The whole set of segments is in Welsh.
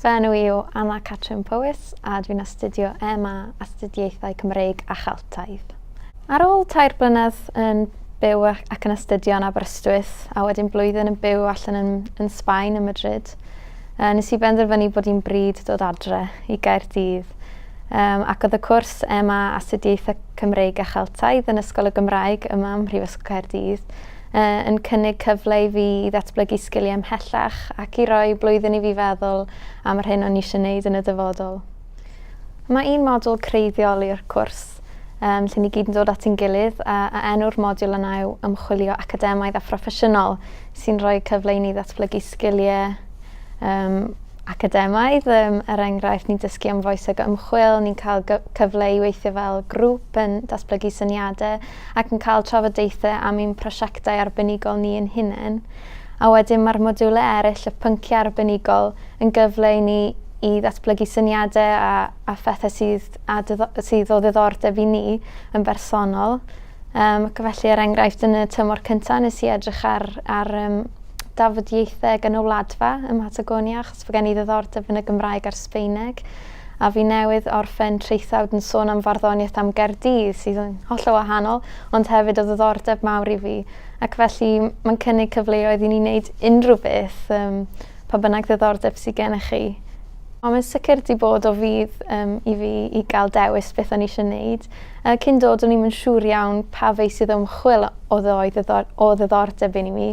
Fy enw I o Anna Catrin Powys a dwi'n astudio MA Astudiaethau Cymreig a Cheltaidd. Ar ôl 3 blynedd yn byw ac yn astudio yn Aberystwyth a wedyn blwyddyn yn byw allan yn Sbaen, yn Madrid, nes I benderfynu bod hi'n bryd dod adre I Gaerdydd. Ac oedd y cwrs MA Astudiaethau Cymreig a Cheltaidd yn Ysgol y Gymraeg yma ym Mhrifysgol Caerdydd yn cynnig cyfle I fi I ddatblygu sgiliau ymhellach ac I roi blwyddyn I fi feddwl am yr hyn o'n I eisiau gwneud yn y dyfodol. Mae un modwl creiddiol i'r cwrs lle ni gyd yn dod at ein gilydd a enw'r modiwl yna yw ymchwilio academaidd a phroffesiynol sy'n rhoi cyfle I ni ddatblygu sgiliau academaidd. Enghraifft, ni'n dysgu am foeseg ymchwil, ni'n cael cyfle I weithio fel grŵp yn datblygu syniadau ac yn cael trafodaethau am ein prosiectau arbenigol ni yn hunain. A wedyn mae'r modiwlau eraill, y pynciau arbenigol, yn gyfle I ni I ddatblygu syniadau a phethau sydd o ddiddordeb I ni yn bersonol. Felly, enghraifft, yn y tymor cyntaf nes I edrych ar dafodieithau gynwladfa ym Mhatagonia, achos fy gen I ddiddordeb yn y Gymraeg a'r Sbaeneg. A fi newydd orffen traethawd yn sôn am farddoniaeth am Gaerdydd sydd yn hollol wahanol, ond hefyd o ddiddordeb mawr I fi. Ac felly mae'n cynnig cyfleoedd I ni wneud unrhyw beth, pa bynnag ddiddordeb sydd gennych chi. Ond mae'n sicr di bod o fydd I fi I gael dewis beth o'n I eisiau gwneud. Cyn dod o'n I'm yn siŵr iawn pa feisydd ymchwil o ddiddordeb I mi,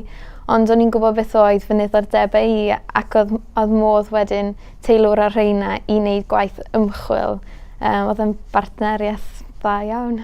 ond o'n i'n gwybod beth oedd fy ddiddordebau I ac oedd modd wedyn teilwr ar rheina I wneud gwaith ymchwil. Oedd yn bartneriaeth dda iawn.